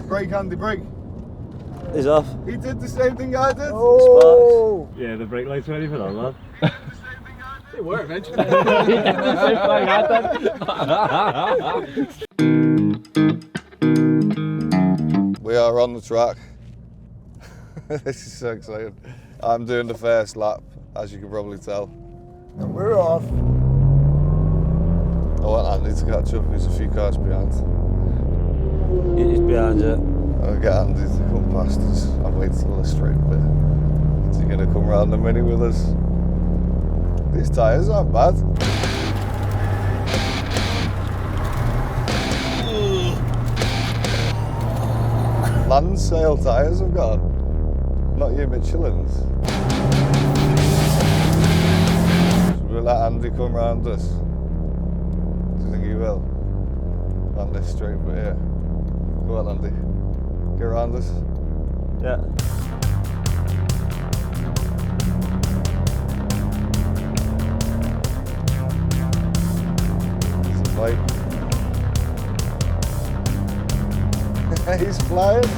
Brake, Andy, brake. He's off. He did the same thing I did. Oh! Yeah, the brake lights ready for that, man. They were eventually. We are on the track. This is so exciting. I'm doing the first lap, as you can probably tell. And we're off. I want Andy to catch up, he's a few cars behind. He's behind it. I'll get Andy to come past us. I'll wait till the straight bit. Is he going to come round the mini with us? These tyres aren't bad. Land sale tyres I've got, not your Michelin's. Should we let Andy come round us? Do you think he will? On this straight bit here. Go on, Andy. Get around us. Yeah. It's a bike. He's flying.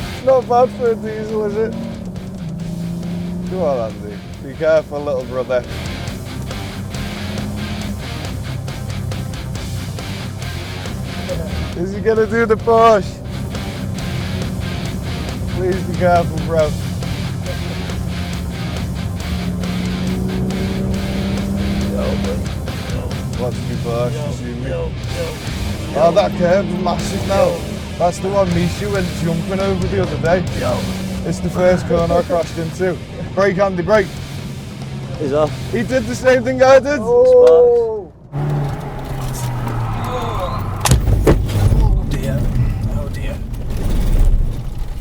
It's not bad for a diesel, is it? Come on, Andy. Be careful, little brother. Is he gonna do the Porsche? Please be careful, bro. Watch me Porsche, see me. Oh, that curb's massive now. That's the one Misha went jumping over the other day. It's the first corner I crashed into. Brake, Andy, brake. He's off. He did the same thing I did. Oh! Oh dear.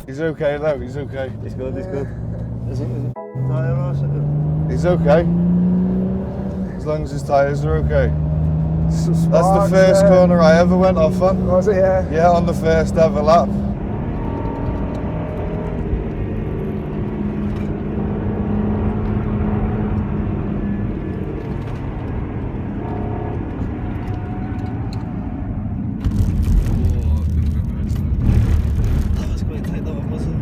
He's okay though, he's okay. He's good, he's good. Is it? Tyre or something? He's okay. As long as his tyres are okay. Some That's the sparks first there. corner I ever went off on. Was it, yeah? Yeah, on the first ever lap. That's quite tight though, wasn't it?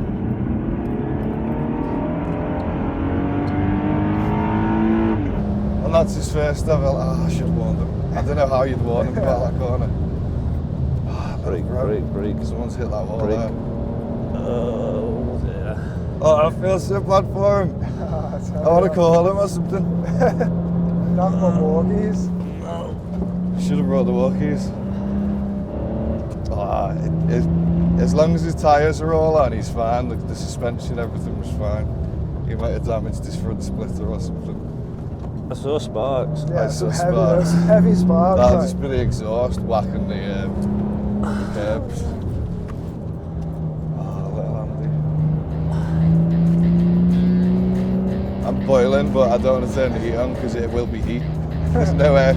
And that's his first ever. Oh, I should have warned him. I don't know how you'd warn him about that corner. Oh, Brake, brake. Someone's hit that wall Brake. there. Oh dear. Oh, I feel so bad for him. I want to call him or something. Not for walkies. Should have brought the walkies. As long as his tyres are all on, he's fine. The suspension, everything was fine. He might have damaged his front splitter or something. I saw sparks. Yeah, I some saw heavy sparks. That'll like. just be the exhaust whacking the curbs. Oh, little Andy. I'm boiling, but I don't want to turn the heat on because it will be heat. There's no air.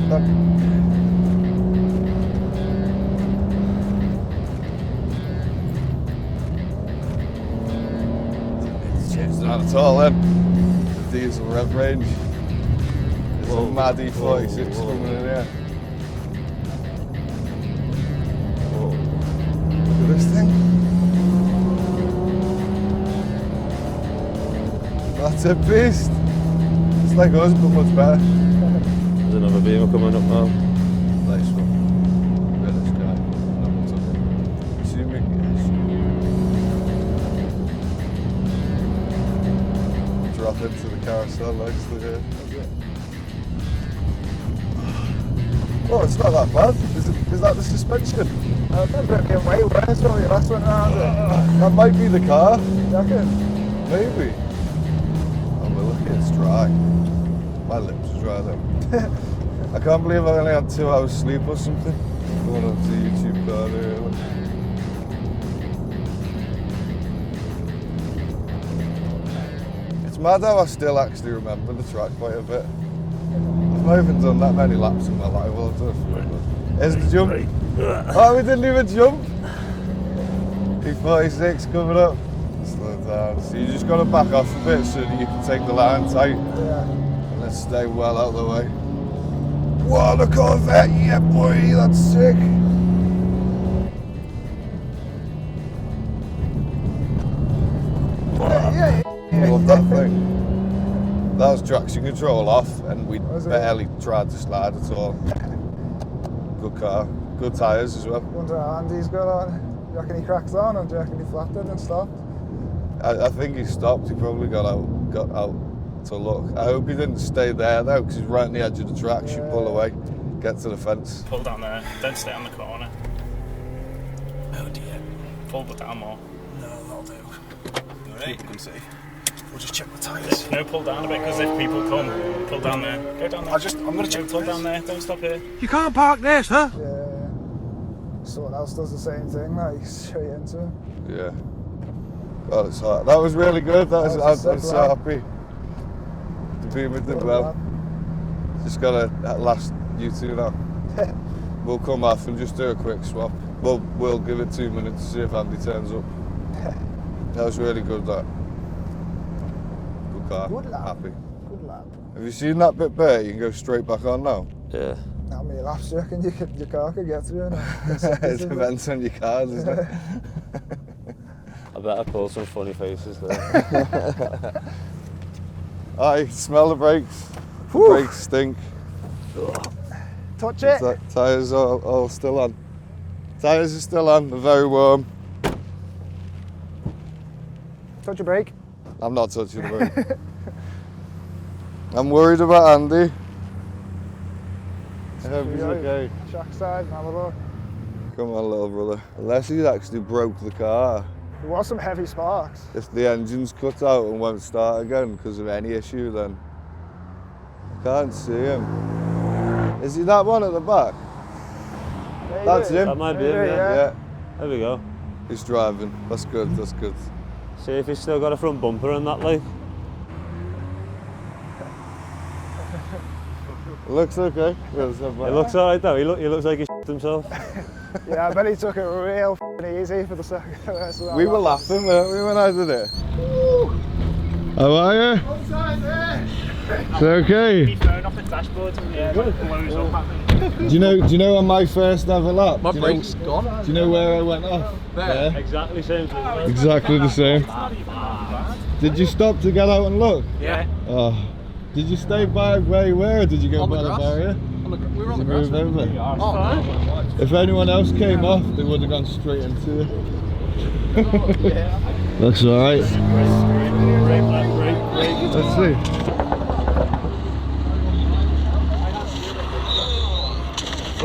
Not at all then. The diesel rev range. It's a mad E46 coming in here. Look at this thing. That's a beast. It's like us but much better. There's another beamer coming up now. Nice one. British guy. No one took it. See me? Drop into the carousel nicely here. Oh, it's not that bad. Is that the suspension? I remember it being way worse when we last went around it. That might be the car. You reckon? Maybe. Oh, but look, it's dry. My lips are dry though. I can't believe I only had 2 hours sleep or something. Going up to the YouTube card here. Look. It's mad how I still actually remember the track quite a bit. I've not even done that many laps in my life. Well, I've done a few. Here's the jump. Oh, we didn't even jump. E46 coming up. Slow down. So you just got to back off a bit so that you can take the line tight. Yeah. And let's stay well out of the way. What a Corvette, yeah boy, that's sick. Love that thing. That was traction control off and we barely tried to slide at all. Good car, good tyres as well. Wonder how Andy's got on. Do you reckon he cracks on, or do you reckon he flapped it and stopped? I think he stopped, he probably got out to look. I hope he didn't stay there though, because he's right on the edge of the track, should pull away, get to the fence. Pull down there, don't stay on the corner. Oh dear. Pull down more. No, that'll do. Alright. You can see. We'll just check the tyres. No, pull down a bit, because if people come, pull down there. Go down there. I'm going to check pull down there, don't stop here. You can't park there, sir. Yeah. Someone else does the same thing, like straight into him. Yeah. Well, it's hot. That was really good. I'm so happy to be with them. Well, just got to last you two now. We'll come off and just do a quick swap. We'll give it 2 minutes to see if Andy turns up. That was really good. That. Good car. Good lad. Happy. Good lad. Have you seen that bit there? You can go straight back on now. Yeah. How many laps do you reckon your car could get through? It depends on your cars, isn't it? I better pull some funny faces there. Aye, smell the brakes. The brakes stink. Touch it. Tyres are all still on. Tyres are still on, they're very warm. Touch your brake. I'm not touching the brake. I'm worried about Andy. I hope he's okay. Track side, have a look. Come on, little brother. Unless he's actually broke the car. There was some heavy sparks. If the engine's cut out and won't start again because of any issue, then I can't see him. Is he that one at the back? Maybe. That's him. That might be him, Yeah. There we go. He's driving. That's good, that's good. See if he's still got a front bumper and that, like. It looks okay. It looks alright though, he looks like he shit himself. Yeah, I bet he took it real easy for the second rest of that. We were laughing, weren't we, when I did it? How are you? It's okay. He thrown off the dashboard and yeah, blows up at me. Do you know on my first ever lap? My brake's gone. Do you know where I went off? There. Exactly same thing. Exactly the same. Did you stop to get out and look? Yeah. Oh. Did you stay by where you were, or did you go On the by the grass. barrier? We were on the Did grass. you move over? Oh, no. If anyone else came off, they would have gone straight into it. That's alright. Let's see.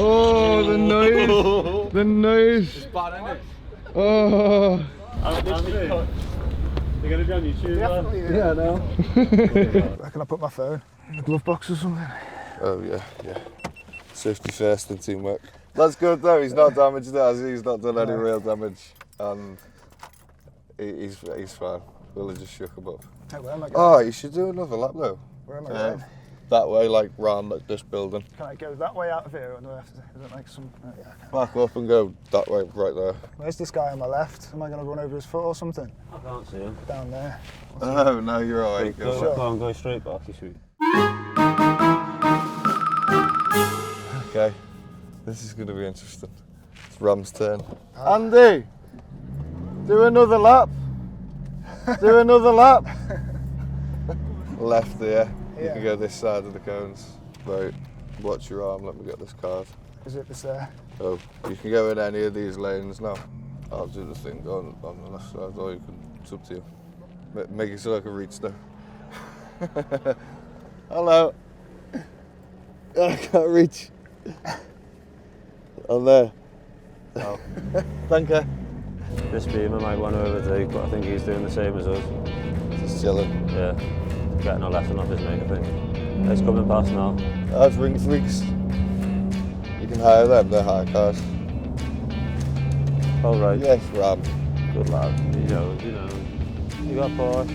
Oh, the noise! The noise! It's bad, isn't it? Oh! You're gonna be on YouTube, Definitely did. Yeah, I know. Where can I put my phone? In the glove box or something? Oh yeah. Safety first and teamwork. That's good though, he's not damaged, has he? He's not done any real damage. And he's fine. We'll have just shook him up. Hey, where am I going? Oh, you should do another lap though. Where am I going? That way, like round like this building. Can I go that way out of here, or do I have to, is it like some... yeah, I can. Back up and go that way, right there. Where's this guy on my left? Am I going to run over his foot or something? I can't see him. Down there. Oh, no, you're alright. Go on, go straight back, you should. Okay, this is going to be interesting. It's Ram's turn. Andy! Do another lap! Do another lap! Left there. You can go this side of the cones. Right, watch your arm, let me get this card. Is it this there? Oh, you can go in any of these lanes now. I'll do the thing on the left side, or you can, it's up to you. Make it so I can reach there. Hello. I can't reach. On there. Oh. Thank you. This Beamer might want to overtake, but I think he's doing the same as us. Just chilling. Yeah. Getting a lesson off his mate, I think. He's coming past now. That's Ring Freaks. You can hire them, they're hire cars. All right. Yes, Ram. Good lad. You know. You got Porsche.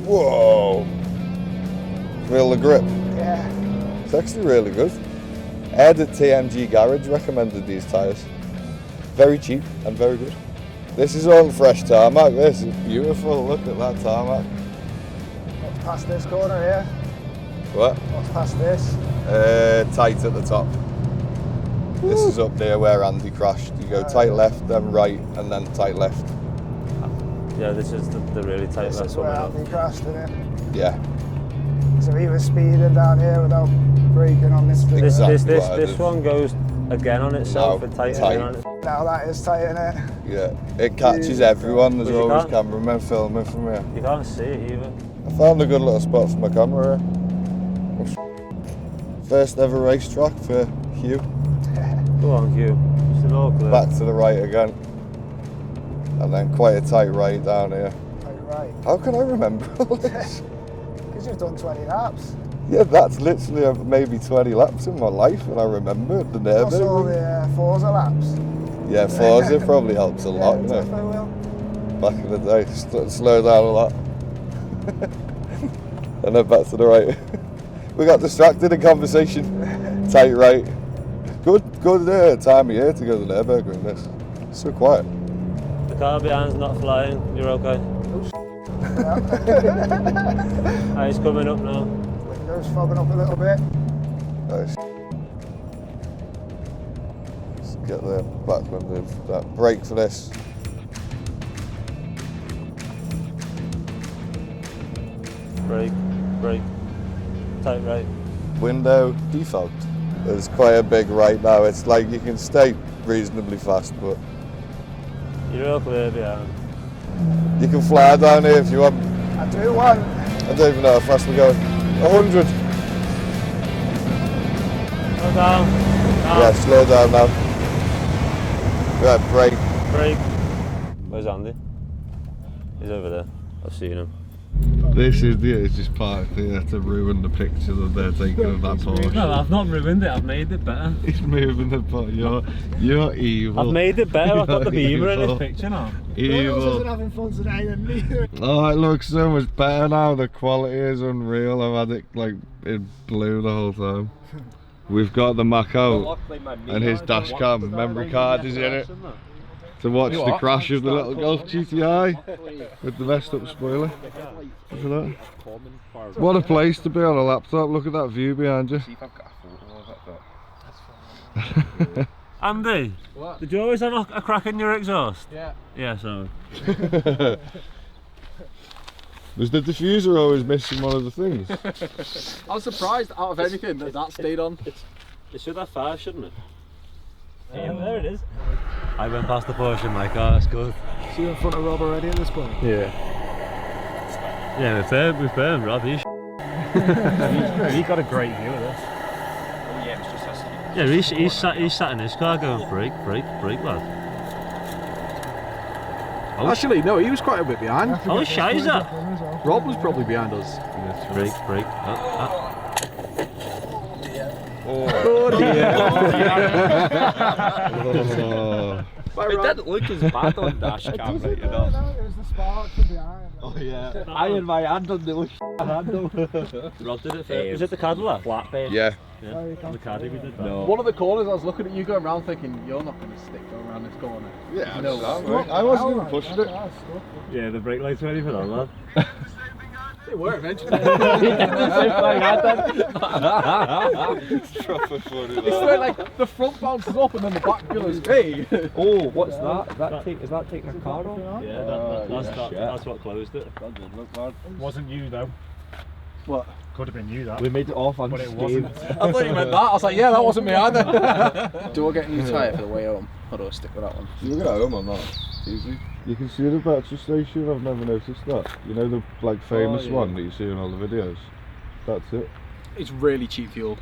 Whoa. Feel the grip. Yeah. It's actually really good. Ed at TMG Garage recommended these tyres. Very cheap and very good. This is all fresh tarmac. This is beautiful. Look at that tarmac. What's past this corner here? What? What's past this? Tight at the top. This is up near where Andy crashed. You go tight left, then right, and then tight left. Yeah, this is the really tight This left is where one. Andy crashed, isn't it? Yeah. So he was speeding down here without braking on this bit. Exactly. This one goes again on itself No, and tightens tight. on it. Now that is tight, isn't it? Yeah. It catches everyone. There's But you always can't- cameramen filming from here. You can't see it either. I found a good little spot for my camera here. First ever racetrack for Hew. Go on, Hugh. It's an all clear. Back to the right again. And then quite a tight right down here. Tight right. How can I remember all this? Because you've done 20 laps. Yeah, that's literally maybe 20 laps in my life, and I remembered the What's all Nurburgring. the Forza laps? Yeah, Forza probably helps a lot, you Yeah, know. definitely will. Back in the day, slow down a lot. And then back to the right. We got distracted in conversation. Tight right. Good time of year to go to the Nurburgring, this. So quiet. The car behind's not flying. You're okay. Ah, he's coming up now. Windows fogging up a little bit. Nice. Let's get the back window, that brake for this. Brake. Tight right. Window default. There's quite a big right now. It's like you can stay reasonably fast, but You're all clear behind. you can fly down here if you want. I do want. I don't even know how fast we're going. 100. Slow down. Yeah, slow down now. Right, brake. Brake. Where's Andy? He's over there. I've seen him. This is it's just parked here to ruin the picture that they're taking of that Porsche. No, I've not ruined it. I've made it better. He's moving the Porsche. You're evil. I've made it better. I've got the You're Beamer in this evil. picture now. Evil. having fun today and neither. Oh, it looks so much better now. The quality is unreal. I've had it like in blue the whole time. We've got the Mac out and his dash cam memory card is in it to watch the crash of the little Golf GTI with the messed up spoiler. Look at that. What a place to be on a laptop. Look at that view behind you. Andy, What? did you always have a crack in your exhaust? Yeah. Yeah, so. Was the diffuser always missing one of the things? I was surprised out of anything that stayed on. It should have 5, shouldn't it? Yeah, there it is. I went past the Porsche in my car, that's good. So you're in front of Rob already at this point? Yeah. Yeah, we've burned Rob, he's he got a great view of this. Oh yeah, it's just has to be. Yeah, he's sat in his car going brake, lad. Oh, Actually, no, he was quite a bit behind. Oh, shizer! Rob was probably behind us. Brake. Oh dear. Oh. It didn't look as bad on dash cam, right, you know. It was the spark from behind. Oh yeah. I had my hand on the handle. Rob did it first. Was it the Cadillac? Flat base. Yeah. The Caddy we did that. No. One of the corners, I was looking at you going around thinking, you're not going to stick going around this corner. Yeah, No. I wasn't even pushing it. Yeah, the brake lights ready for that, lad. They were eventually. It's proper funny. It's where like the front bounces up and then the back goes, hey. Oh, what's that? Is that taking a car off? Yeah, that's what closed it. Wasn't you though. What? Could have been you that. We made it off But it wasn't. I thought you meant that. I was like, yeah, that wasn't me either. Do I get a new tyre for the way home? Or do I stick with that one? You look at home or not? Easy. You can see the petrol station. I've never noticed that. You know the like famous one that you see in all the videos. That's it. It's really cheap fuel.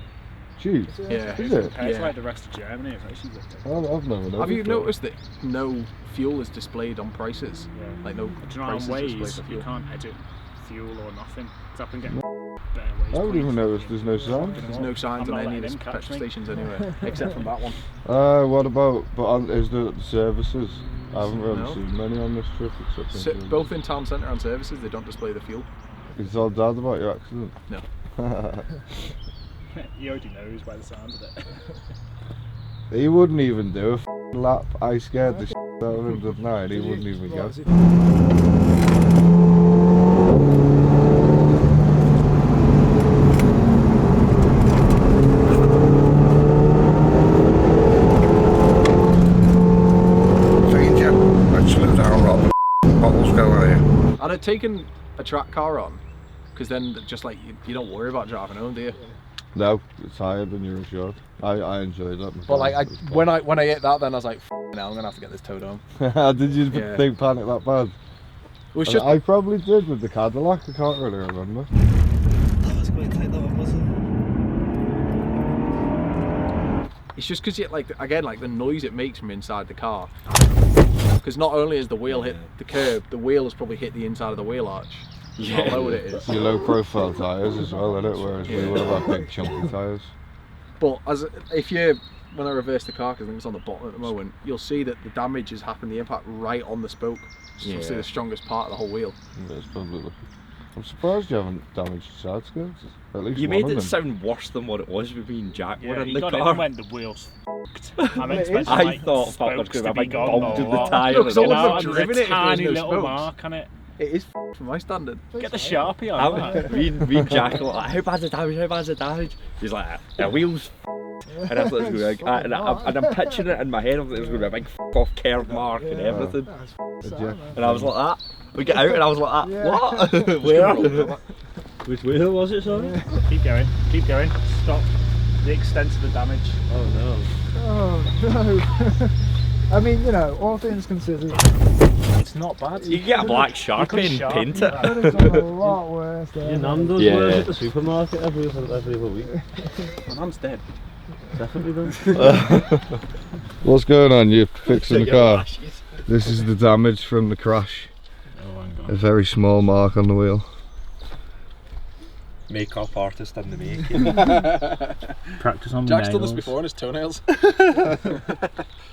Cheap. Yeah. Is it? Compared to Yeah. like the rest of Germany, it's actually good. I've never noticed. Have you that. noticed that no fuel is displayed on prices? Yeah. Like no Do you know on prices displayed Waze for you fuel? can't edit fuel or nothing? Because I've been getting better Waze I haven't even points. noticed there's no sound. There's no signs I'm on not any of letting the him catch petrol me. stations anywhere, except from that one. What about, is the services? I haven't really No. seen many on this trip except So, in both in town centre and services, they don't display the fuel. You told Dad about your accident? No. He already knows by the sound of it. He wouldn't even do a lap. I scared the that would have done that, he wouldn't even go. Slow down, Rob. Bottles go out here. I'd have taken a track car on, because then just like you don't worry about driving home, do you? No, it's higher than you're assured. I enjoyed that. But like when I hit that, then I was like, now I'm gonna have to get this towed home. Did you think panic that bad? It was just I probably did with the Cadillac. I can't really remember. That was quite tight, that one, wasn't it? it's just because like again like the noise it makes from inside the car. Because not only has the wheel hit the curb, the wheel has probably hit the inside of the wheel arch. Yeah. How low it is. Your low profile tyres as well, isn't it? Whereas we would have had big chunky tyres. But when I reverse the car, because I think it's on the bottom at the moment, you'll see that the damage has happened, the impact right on the spoke. So you'll see the strongest part of the whole wheel. Yeah, it's probably I'm surprised you haven't damaged your side skirts. At least you one made of it them. sound worse than what it was with being Jack Yeah, in you the got car. it when the wheels f***ed. I'm expecting I like thought fuck, I was spokes going to to be have gone bolted or the what. tyre. Look, You I wouldn't know, have and driven there's it a if there was tiny no little spokes. mark on it. It is from my standard. Get the Sharpie on that. Me and Jack were like, how bad's the damage, how bad's the damage? He's like, the wheels and I thought it was going to be like, and I'm picturing it in my head, I thought it was going to be a big off curve mark and everything. And I was like that. We get out and I was like that. What? Where? Which wheel was it, sorry? Keep going, keep going. Stop the extent of the damage. Oh no. Oh no. I mean, you know, all things considered, It's not bad. You can get a black Sharpie and paint it. could have done a lot worse there. Your nan does work at the supermarket every other week. My nan's dead. Definitely does. What's going on? You're fixing the car. This is the damage from the crash. A very small mark on the wheel. Makeup artist in the making. Practice on Jack's nails. done this before on his toenails.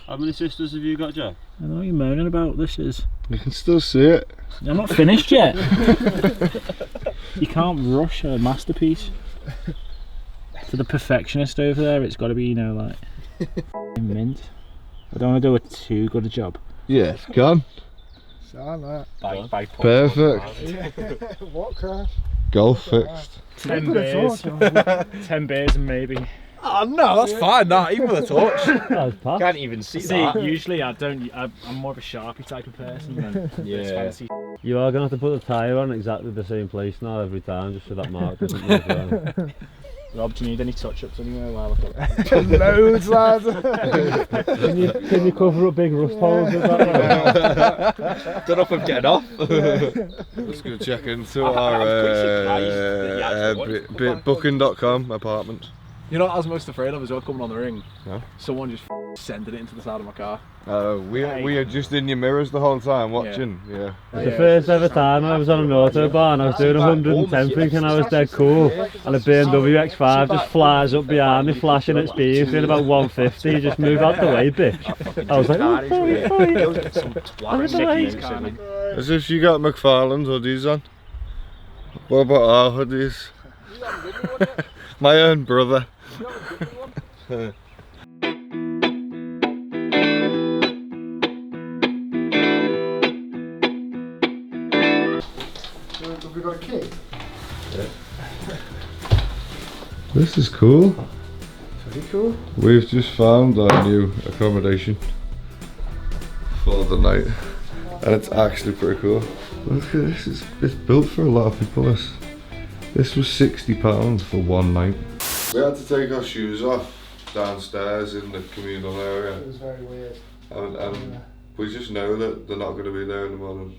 How many sisters have you got, Jack? I know what you're moaning about. This is. You can still see it. I'm not finished yet. You can't rush a masterpiece. For the perfectionist over there, it's got to be, you know, like mint. I don't want to do a too good a job. Yes, gone. Sound that. Perfect. What crash? Golf fixed. 10 beers. 10 beers and maybe. Oh no, that's fine. Nah, even with a torch. That was past. Can't even see See, that. usually I'm more of a Sharpie type of person than this fancy. You are going to have to put the tyre on exactly the same place now every time, just so that mark doesn't move around. Rob, do you need any touch-ups anywhere while I've got Loads, lads. Can you cover up big rust holes with that? Don't know if I'm getting off. Let's go check into our booking.com apartment. You know what I was most afraid of as well coming on the ring? No. Someone just sending it into the side of my car. We are just in your mirrors the whole time watching. Yeah. It's the first ever time I was on an autobahn. I was doing 110 thinking I was dead cool, and a BMW X5 just flies up behind me, flashing its beams, doing about 150. Just move out the way, bitch. I was like, oh, As if you got McFarlane's hoodies on. What about our hoodies? My own brother. Have we got a key? This is cool. Pretty cool. We've just found our new accommodation for the night, and it's actually pretty cool. Look at this, it's built for a lot of people. This was £60 for one night. We had to take our shoes off downstairs in the communal area. It was very weird. And we just know that they're not going to be there in the morning.